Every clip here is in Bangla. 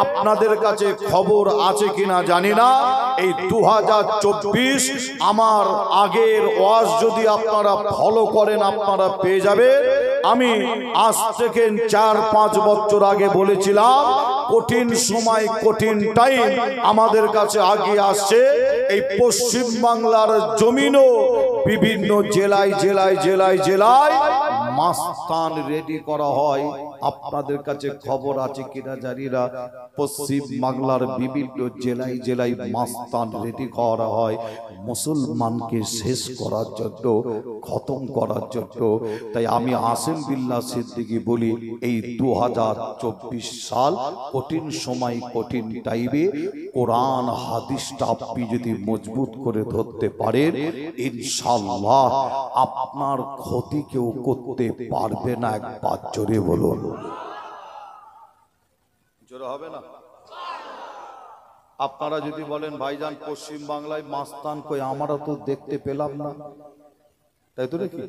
আপনাদের কাছে খবর আছে কিনা জানি না, এই 2024 আমার আগের ওয়াজ যদি আপনারা ফলো করেন আপনারা পেয়ে যাবেন। আমি আজ থেকে 4-5 বছর আগে বলেছিলাম কঠিন সময় কঠিন টাইম আমাদের কাছে আগে আসছে। এই পশ্চিম বাংলার জমিনও বিভিন্ন জেলায় জেলায় জেলায় জেলায় মাস্তান রেডি করা হয়। আপনাদের কাছে খবর আছে কিনা জানি না, পশ্চিম বাংলার বিভিন্ন জেলায় জেলায় মাস্তান রেডি করা হয় মুসলমানকে শেষ করার জন্য, খতম করার জন্য। তাই আমি আসিম বিল্লাহ সিদ্দিকী বলি, এই 2024 সাল কঠিন সময় কঠিন টাইমে কোরআন হাদিসটা আপনি যদি মজবুত করে ধরতে পারেন, ইনশাআল্লাহ আপনার ক্ষতি কেউ করতে পারবে না। একবার জোরে বলুন, জোরে হবে না? আপনারা যদি বলেন ভাইজান পশ্চিম বাংলায় মাস্তান কই, আমরা তো দেখতে পেলাম না, তাই তো নাকি?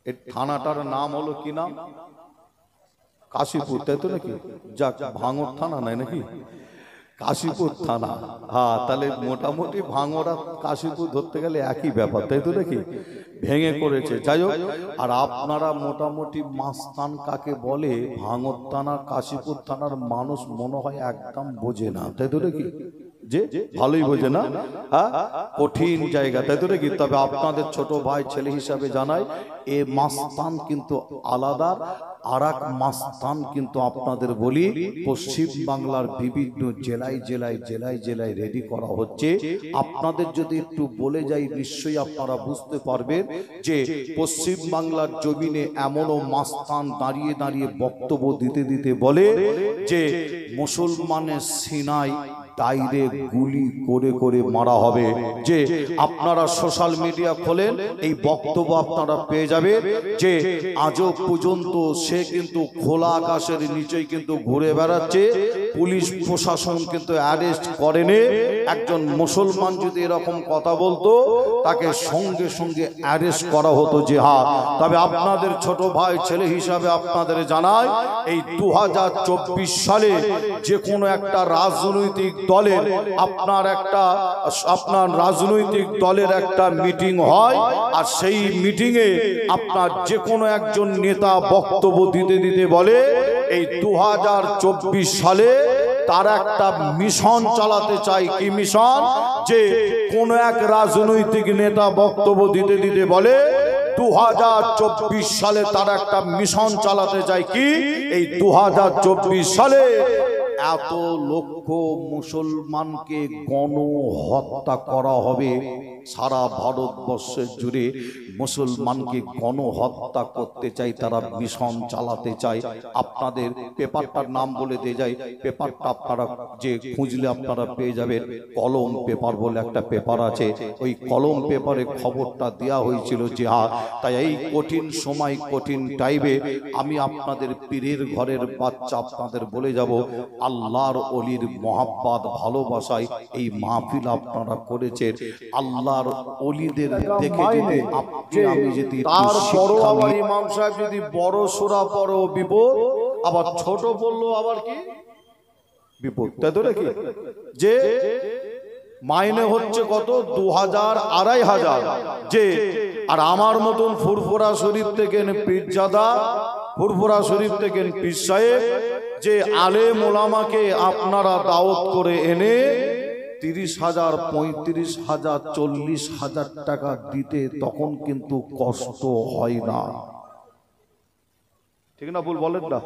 এই থানাটার নাম হলো কি নাম? কাশীপুর, তাই তো নাকি? যাক, ভাঙর থানা নাই নাকি, কাশীপুর থানা। হ্যাঁ, তাহলে মোটামুটি ভাঙর আর কাশীপুর ধরতে গেলে একই ব্যাপার, তাই তো নাকি? ভেঙে করেছে, যাই হোক। আর আপনারা মোটামুটি মাস্তান কাকে বলে ভাঙর থানা কাশীপুর থানার মানুষ মনে হয় একদম বোঝে না, তাই তো নাকি? যে ভালোই বোঝে না, হ্যাঁ, কঠিন জায়গা, তাই তো নাকি? তবে আপনাদের ছোট ভাই ছেলে হিসাবে জানাই, এ মাস্তান কিন্তু আলাদা। আর এক মাস্তান কিন্তু আপনাদের বলি পশ্চিম বাংলার বিভিন্ন জেলায় জেলায় জেলায় জেলায় রেডি করা হচ্ছে। আপনাদের যদি একটু বলে যাই নিশ্চয়ই আপনারা বুঝতে পারবেন যে পশ্চিম বাংলার জমিনে এমনও মাস্তান দাঁড়িয়ে দাঁড়িয়ে বক্তব্য দিতে দিতে বলে যে মুসলমানের সিনায় ডাইরেক্ট গুলি করে করে মারা হবে। যে আপনারা সোশ্যাল মিডিয়া খোলেন, এই বক্তব্য আপনারা পেয়ে যাবেন যে আজও পর্যন্ত সে কিন্তু খোলা আকাশের নিচেই কিন্তু ঘুরে বেড়াচ্ছে, পুলিশ প্রশাসন কিন্তু অ্যারেস্ট করেনি। একজন মুসলমান যদি এরকম কথা বলতো তাকে সঙ্গে সঙ্গে অ্যারেস্ট করা হতো জিহাদ। তবে আপনাদের ছোট ভাই ছেলে হিসাবে আপনাদের জানাই, এই 2024 সালে যে কোনো একটা রাজনৈতিক দলের আপনার রাজনৈতিক দলের একটা মিটিং হয়, আর সেই মিটিংয়ে আপনার যে কোনো একজন নেতা বক্তব্য দিতে দিতে বলে এই 2024 সালে তার একটা মিশন চালাতে চাই। কি মিশন? যে কোন এক রাজনৈতিক নেতা বক্তব্য দিতে দিতে বলে 2024 সালে তার একটা মিশন চালাতে চাই। কি? এই 2024 সালে এত লক্ষ মুসলমানকে গণহত্যা করা হবে। সারা ভারতবর্ষের জুড়ে মুসলমানকে গণহত্যা করতে চাই, তারা মিশন চালাতে চায়। আপনাদের পেপারটার নাম বলে দিয়ে যায়, পেপারটা আপনারা যে খুঁজলে আপনারা পেয়ে যাবেন। কলম পেপার বলে একটা পেপার আছে, ওই কলম পেপারে খবরটা দেওয়া হয়েছিল যে তাই এই কঠিন সময় কঠিন টাইমে আমি আপনাদের পীরের ঘরের বাচ্চা আপনাদের বলে যাব, আল্লাহর ওলির মহাব্বত ভালোবাসায় এই মাহফিল আপনারা করেছেন। আল্লাহর ওলিদের দেখে যদি আমি যদি তার বড় আবার ইমাম সাহেব যদি বড় সূরা পড়ো বিপদ, আবার ছোট বললো আবার কি বিপদ, তাই তো নাকি? যে মাইনে হচ্ছে কত 2000-2500, যে আর আমার মতন ফুরফুরা শরীফ থেকে পীরজাদা, ফুরফুরা শরীফ থেকে পীর সাহেব, যে আলেম ওলামাকে আপনারা দাওয়াত করে এনে 30,000, 35,000, 40,000 টাকা দিতে তখন কিন্তু কষ্ট হয় না, ঠিক না? ভুল বলেন না?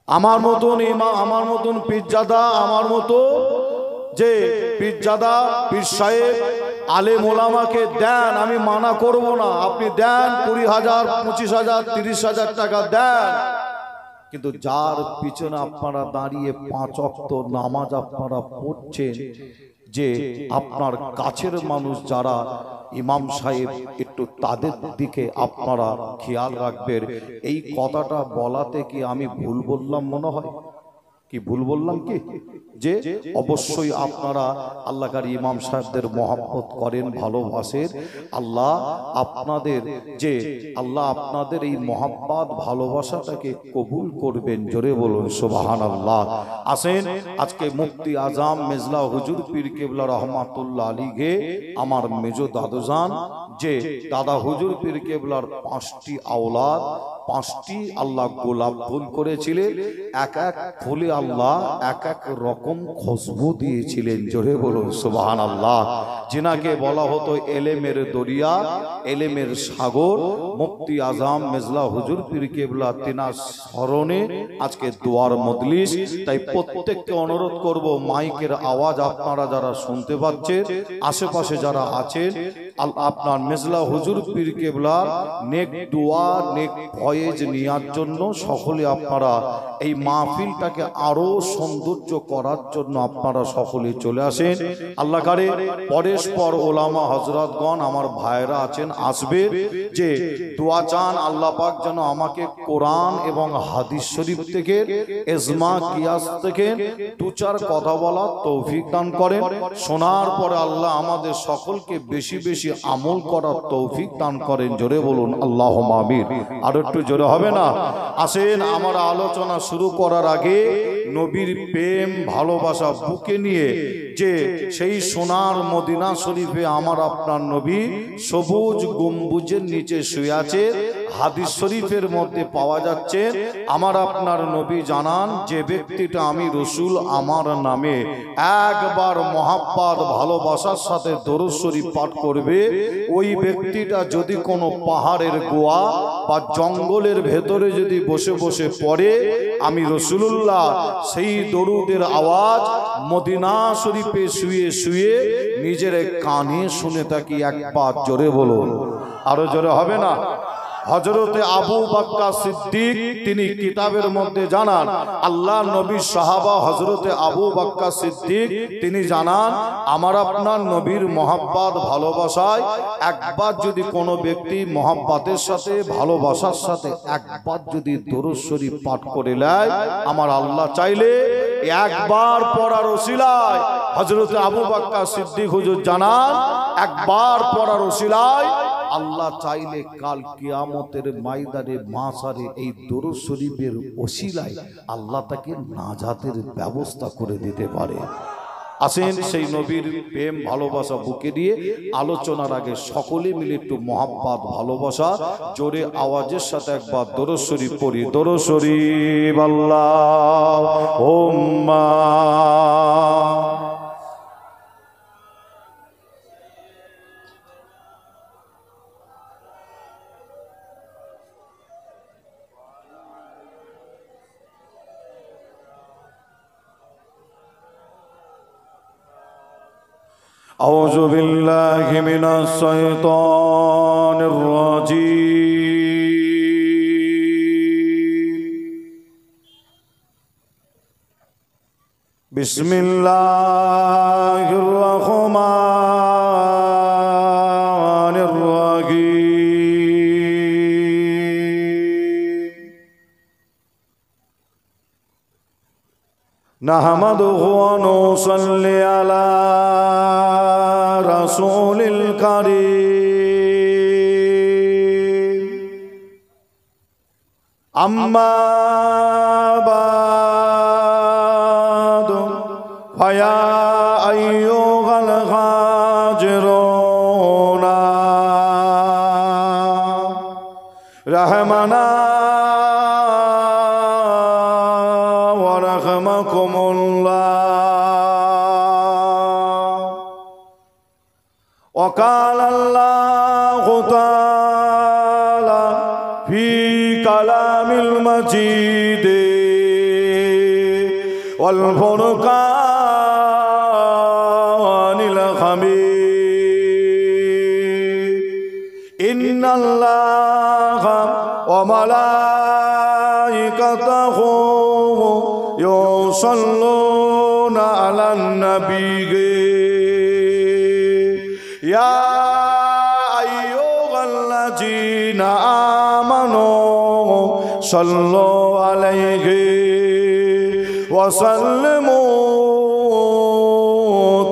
আমার মতন ইমাম, আমার মতন পীরজাদা, আমার মতো যে পীরজাদা পীর সাহেব আলেম ওলামাকে দেন, আমি মানা করব না, আপনি দেন 20,000, 25,000, 30,000 টাকা দেন। কিন্তু যার পিছনে আপনারা দাঁড়িয়ে 5 ওয়াক্ত নামাজ আপনারা পড়ছেন, যে আপনার কাছের মানুষ যারা ইমাম সাহেব, একটু তাদের দিকে আপনারা খেয়াল রাখবেন। এই কথাটা বলাতে কি আমি ভুল বললাম মনে হয়? কি ভুল বললাম কি? যে অবশ্যই আপনারা আল্লাহর ইমাম সাহেবদের মহব্বত করেন, ভালোবাসেন। আল্লাহ আপনাদের এই মহব্বত ভালোবাসাটাকে কবুল করবেন। জোরে বলুন সুবহানাল্লাহ। আসেন, আজকে মুফতি আজম মেজলা হুজুর পীর কেবলা রহমাতুল্লাহ আলাইহি আমার মেজো দাদুজান, যে দাদা হুজুর পীর কেবলার 5টি আওলাদ, 5টি আল্লাহ গোলাপ ফুল করেছিলেন। এক এক ফুলে আল্লাহ এক এক রকম খুশবু দিয়েছিলেন। জোরে বলুন সুবহানাল্লাহ। যিনাকে বলা হতো এলেমের দরিয়া, এলেমের সাগর, মুফতি আজম মেজলা হুজুর পীর কেবলা, তিনার স্মরণে আজকে দোয়ার মজলিস। তাই প্রত্যেককে অনুরোধ করব, মাইকের আওয়াজ আপনারা যারা শুনতে পাচ্ছেন, আশেপাশে যারা আছেন, আপনার মেজলা হুজুর পীর কেবলার নেক দোয়া, নেক ফয়েজ নেওয়ার জন্য সকলে আপনারা এই মাহফিলটাকে আরো সৌন্দর্য করার জন্য আপনারা সকলে চলে আসেন। আল্লাহ কারে পরস্পর ওলামা হযরতগণ আমার ভাইরা আছেন, আসবে, যে দোয়া চান আল্লাহ পাক যেন আমাকে কোরআন এবং হাদিস শরীফ থেকে, ইজমা কিয়াস থেকে 2-4 কথা বলার তৌফিক দান করেন। শোনার পরে আল্লাহ আমাদের সকলকে বেশি বেশি আমল করার তৌফিক দান করেন। জোরে বলুন আল্লাহুম্মা আমিন। আর একটু জোরে হবে না? আসেন, আমার আলোচনা শুরু করার আগে নবীর প্রেম ভালোবাসা বুকে নিয়ে, যে সেই সোনার মদিনা শরীফে আমার আপনার নবী সবুজ গম্বুজের নিচে শুয়ে আছে, হাদিস শরীফের মধ্যে পাওয়া যাচ্ছে। আমার আপনার নবী জানান, যে ব্যক্তিটা আমি রসুল আমার নামে একবার মহাব্বত ভালোবাসার সাথে দরুদ শরীফ পাঠ করবে, ওই ব্যক্তিটা যদি কোনো পাহাড়ের গোয়া বা জঙ্গলের ভেতরে যদি বসে বসে পড়ে, আমি রসুলুল্লাহ সেই দরুদের আওয়াজ মদিনা শরীফে শুয়ে শুয়ে নিজের কানে শুনে থাকি। একবার জোরে বলুন, আরো জোরে হবে না? হযরতে আবু বকর সিদ্দিক তিনি কিতাবের মধ্যে জানান, আল্লাহ নবীর সাহাবা হযরতে আবু বকর সিদ্দিক তিনি জানান, আমার আপনার নবীর মহব্বত ভালোবাসায় একবার যদি কোনো ব্যক্তি মহব্বতের সাথে ভালোবাসার সাথে একবার যদি দরুদ শরীফ পাঠ করে নেয়, আমার আল্লাহ চাইলে একবার পড়ার ওসিলায়, হযরতে আবু বকর সিদ্দিক হুজুর জানান, একবার পড়ার ওসিলায় আল্লাহ চাইলে কাল কিয়ামতের ময়দানে মাসারে এই দরুদ শরীফের ওসিলায় আল্লাহ তাকে নাজাতের ব্যবস্থা করে দিতে পারে। আসেন, সেই নবীর প্রেম ভালোবাসা বুকে দিয়ে আলোচনার আগে সকলে মিলে একটু মহাব্বত ভালোবাসা জোরে আওয়াজের সাথে একবার দরুদ শরীফ পড়ি। দরুদ শরীফ আল্লাহুম্মা আউযু বিল্লাহি মিনাশ শাইতানির রাজীম। বিসমিল্লাহির রহমানির রহিম। নাহমাদুহু ওয়া নুসাল্লি আলা রাসূলিল কারীম। আম্মা বাদু ফায়া আইয়ুহাল হাজিরুনা রাহমানা ওয়া রাহমাকুমুল্লাহ। وقال الله تعالى في كلام المجيد والفرقان الحميد إن الله وملائكته يصلون على النبي يا أيها الذين آمنوا صلوا عليه वसल्लिमू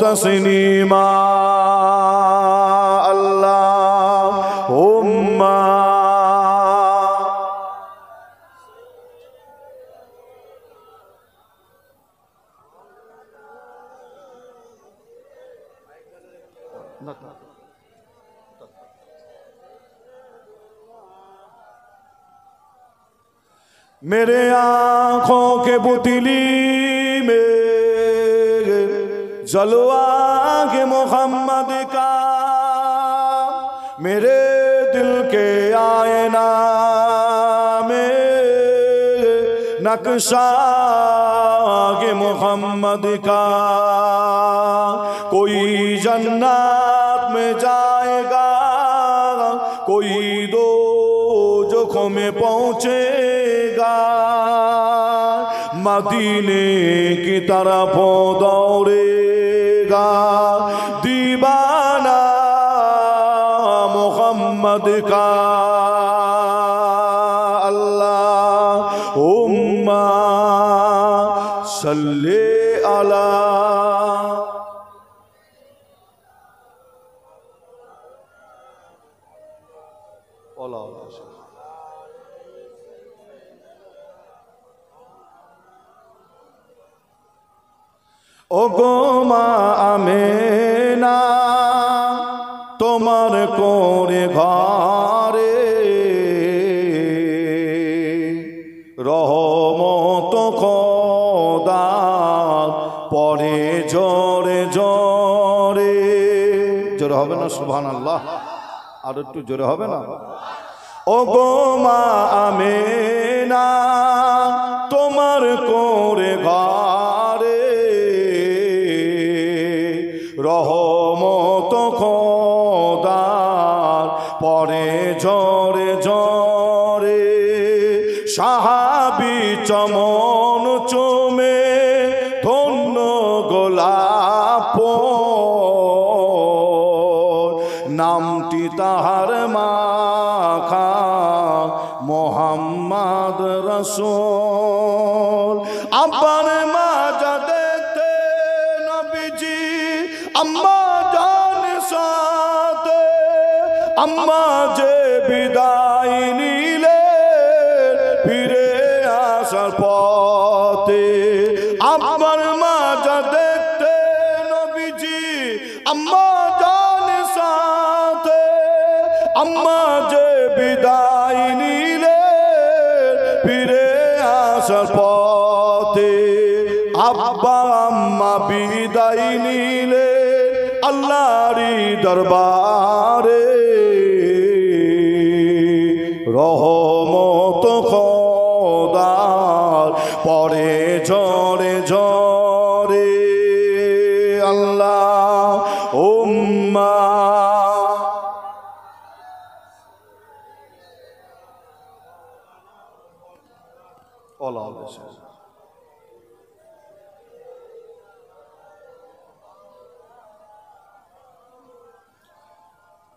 तस्लीमा अल्लाहुम्मा। मेरे आँखों के पुतली में जलवा के मोहम्मद का, मेरे दिल के आईना में नक्शा के मोहम्मद का। कोई जन्नत में जाएगा, कोई दो जोखों में पहुँचेगा। मदीने की तरफ दौड़ेगा दीवाना मोहम्मद का। अल्लाहुम्मा सल्ले अला। ओ गो मा आमेना তোমার কোরে ঘরে রহমত খোদা পরে জোরে জোরে। জোরে হবে না সুবহানাল্লাহ? আর একটু জোরে হবে না? ও গো মা আমেনা তোমার কোরে ঘরে রহমত খোদার পরে ঝরে ঝরে। সাহাবী চমন চুমে ধন্য গোলাপ, নামটি তাহার মাখা মোহাম্মদ রাসূল। আব্বার মা যা দেখতে নবীজি আম্মা জান সাথে, আম্মা যে বিদায় নিলে ফিরে আসার পথে। আব্বার মা যা দেখতে নবীজি আম্মা জান সাথে, আম্মা যে বিদায় নিলে ফিরে আসার পথে। আব্বা আম্মা বিদায় নিলে আল্লাহরি দরবারে রহমত খোদার পরে ঝরে ঝরে। আল্লাহুম্মা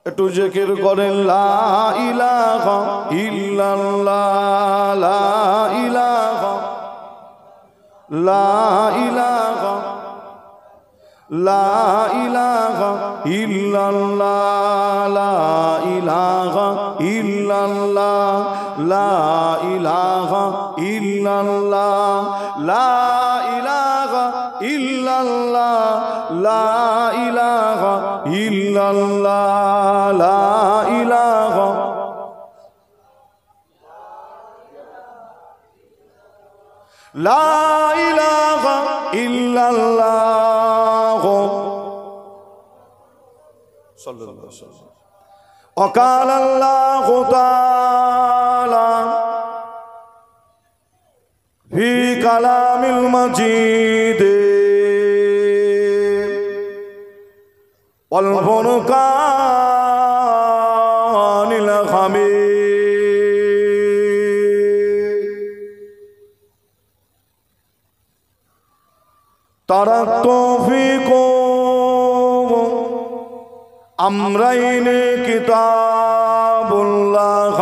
একটু জিকির করেন লা ইলাহা ইল্লাল্লাহ, লা ইলাহা, লা ইলাহা, লা ইলাহা ইল্লাল্লাহ, লা ইলাহা ইল্লাল্লাহ, লা ইলাহা ইল্লাল্লাহ, লা ইলাহা ইল্লাল্লাহ, লা ইলাহা ইল্লাল্লাহ, লা ইলাহা। লা ইলাহা ইল্লাল্লাহ সাল্লাল্লাহু আলাইহি ওয়াসাল্লাম। وقال الله تعالى في كلام المجيد والفرقان الحميد تركت فيكم أمرين كتاب الله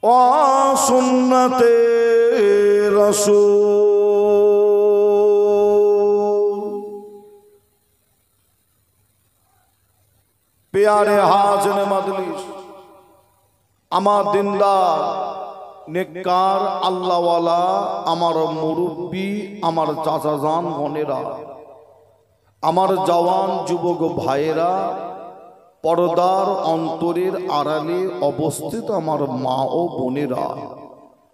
وسنة रसूल। प्यारे हाज़िर मजलिस, আমার দিনদার নেককার আল্লাহওয়ালা, আমার মুরব্বী, আমার চাচাজান বোনেরা, আমার জওয়ান যুবক ভাইয়েরা, পর্দার অন্তরের আড়ালে অবস্থিত আমার মা ও বোনেরা,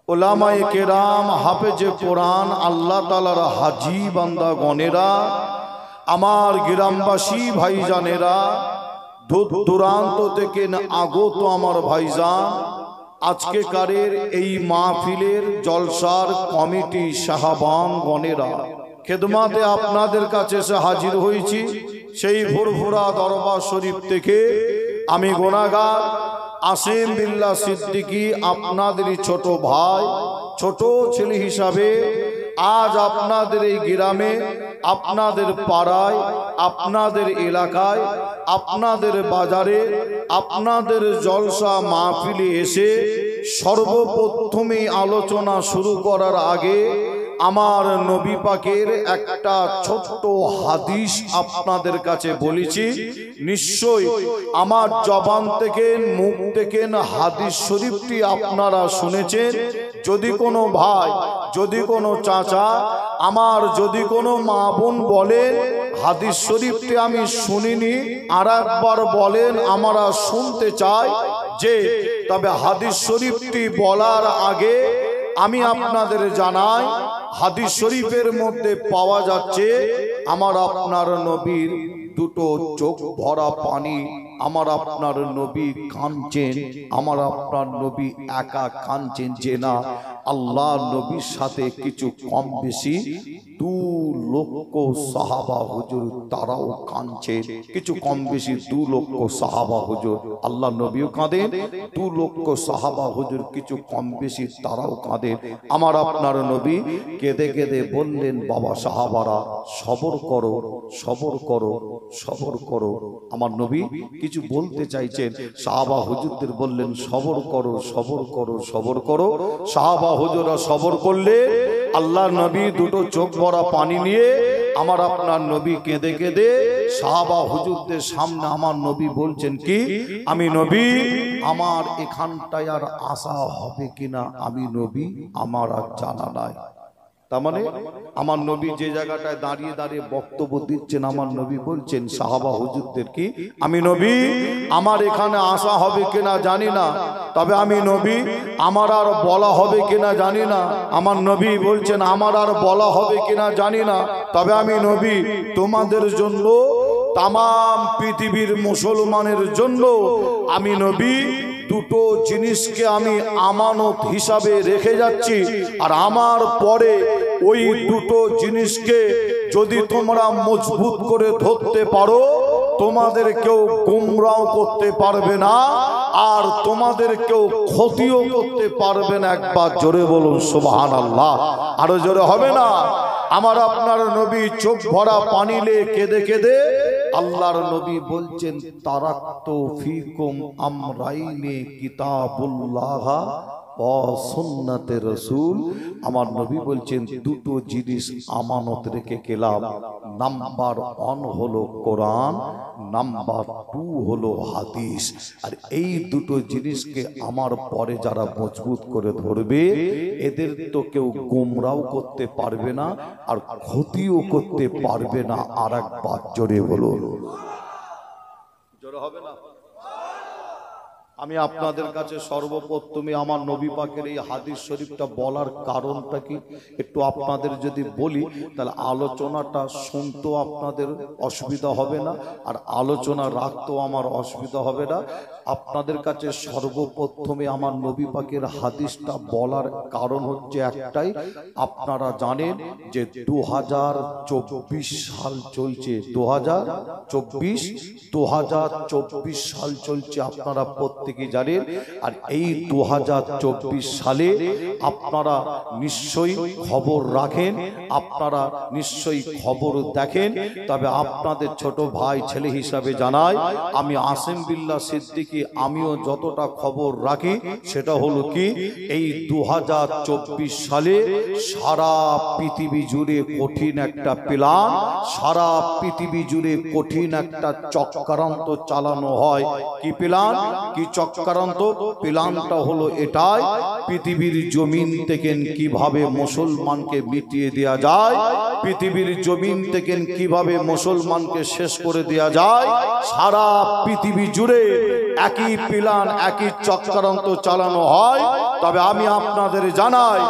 ওলামায়ে কেরাম, হাফেজে কোরআন, আল্লাহ তাআলার হাজী বান্দা গণেরা, আমার গ্রামবাসী ভাইজানেরা, দূর দূরান্ত থেকে আগত আমার ভাইজান, আজকে কারের এই মাহফিলের জলসার কমিটি সাহাবান গণেরা, খেদমাতে আপনাদের কাছে এসে হাজির হয়েছি। সেই ফুরফুরা দরবার শরীফ থেকে আমি গুনাহগার আসিম বিল্লাহ সিদ্দিকী, আপনাদেরই ছোট ভাই, ছোট ছেলে হিসাবে আজ আপনাদের এই গ্রামে, আপনাদের পাড়ায়, আপনাদের এলাকায়, আপনাদের বাজারে, আপনাদের জলসা মাহফিলে এসে সর্বপ্রথমে আলোচনা শুরু করার আগে আমার নবী পাকের একটা ছোট্ট হাদিস আপনাদের কাছে বলেছি। নিশ্চয়ই আমার জবান থেকে, মুখ থেকে হাদিস শরীফটি আপনারা শুনেছেন। যদি কোনো ভাই, যদি কোনো চাচা, আমার যদি কোনো মা বোন বলেন হাদিস শরীফটি আমি শুনিনি, আর একবার বলেন, আমরা শুনতে চাই যে, তবে হাদিস শরীফটি বলার আগে আমি আপনাদের জানাই, হাদিস শরীফের মধ্যে পাওয়া যাচ্ছে আমার আপনার নবীর দুটো চোখ ভরা পানি। আমার আপনার নবী কাঁদছেন, আমার আপনার নবী একা কাঁদছেন যে না, আল্লাহ নবীর সাথে কিছু কম বেশি 2 লক্ষ সাহাবা হুজুর তারাও কাঁদছেন। কিছু কম বেশি 2 লক্ষ সাহাবা হুজুর, আল্লাহ নবীও কাঁদেন, 2 লক্ষ সাহাবা হুজুর কিছু কম বেশি তারাও কাঁদেন। আমার আপনার নবী কেঁদে কেঁদে বললেন, বাবা সাহাবারা সবর করো, সবর করো, সবর করো। আমার নবী কিছু বলতে চাইছেন, সাহাবা হুজুরদের বললেন সবর করো, সবর করো, সবর করো। সাহাবা হুজুররা সবর করলে আল্লাহ নবী দুটো চোখ ভরা পানি নিয়ে আমার আপনার নবী কেঁদে কেঁদে সাহাবা হুজুরদের সামনে আমার নবী বলছেন কি, আমি নবী, আমার এখানটায় আর আসা হবে কিনা আমি নবী আমার আর জানা নাই। তার মানে আমার নবী যে জায়গাটায় দাঁড়িয়ে দাঁড়িয়ে বক্তব্য দিচ্ছেন, আমার নবী বলছেন সাহাবা হুজুরদের কি, আমি নবী, আমার এখানে আসা হবে কিনা জানি না, তবে আমি নবী, আমার আর বলা হবে কিনা জানি না। আমার নবী বলছেন আমার আর বলা হবে কিনা জানি না, তবে আমি নবী, তোমাদের জন্য, তাম পৃথিবীর মুসলমানের জন্য আমি নবী দুটো জিনিসকে আমি আমানত হিসাবে রেখে যাচ্ছি। আর আমার পরে ওই দুটো জিনিসকে যদি তোমরা মজবুত করে ধরতে পারো, তোমাদের কেউ গুমরাও করতে পারবে না, আর তোমাদের কেউ ক্ষতিও করতে পারবে না। একবার জোরে বলুন সুবহানাল্লাহ। আরো জোরে হবে না? আমার আপনার নবী চোখ ভরা পানি লে কেঁদে কেঁদে আল্লাহর নবী বলছেন, তারাক্তু ফিকুম আমরাইনে কিতাবুল্লাহ ও সুন্নাতে রাসূল। আমার নবী বলছেন দুটো জিনিস আমানত রেখে গেলাম। নাম্বার 1 হলো কোরআন, নাম্বার 2 হলো হাদিস। আর এই দুটো জিনিসকে আমার পরে যারা মজবুত করে ধরবে, এদের তো কেউ গোমরাও করতে পারবে না আর ক্ষতিও করতে পারবে না। আর একবার জোরে বলুন, জোরে হবে না? আমি আপনাদের কাছে সর্বপ্রথমে আমার নবী পাকের এই হাদিস শরীফটা বলার কারণটা কি একটু আপনাদের যদি বলি, তাহলে আলোচনাটা শুনতেও আপনাদের অসুবিধা হবে না, আর আলোচনা রাখতেও আমার অসুবিধা হবে না। আপনাদের কাছে সর্বপ্রথমে আমার নবী পাকের হাদিসটা বলার কারণ হচ্ছে একটাই, আপনারা জানেন যে 2024 সাল চলছে, 2024 সাল চলছে। আপনারা প্রত্যেক প্রত্যেকেই জানেন। আর এই 2024 সালে আপনারা নিশ্চয়ই খবর রাখেন, আপনারা নিশ্চয়ই খবর দেখেন। তবে আপনাদের ছোট ভাই ছেলে হিসাবে জানাই, আমি আসিম বিল্লাহ সিদ্দিকী, আমিও যতটা খবর রাখি সেটা হলো কি, এই 2024 সালে সারা পৃথিবী জুড়ে কঠিন একটা প্ল্যান, সারা পৃথিবী জুড়ে কঠিন একটা চক্রান্ত চালানো হয়। কি প্ল্যান, কি চক্রান্ত? প্ল্যানটা হলো এটাই, পৃথিবীর জমিন থেকে কিভাবে মুসলমানকে মিটিয়ে দেয়া যায়, পৃথিবীর জমিন থেকে কিভাবে মুসলমানকে শেষ করে দেয়া যায়। সারা পৃথিবী জুড়ে একই প্ল্যান, একই চক্রান্ত চালানো হয়। তবে আমি আপনাদের জানাই,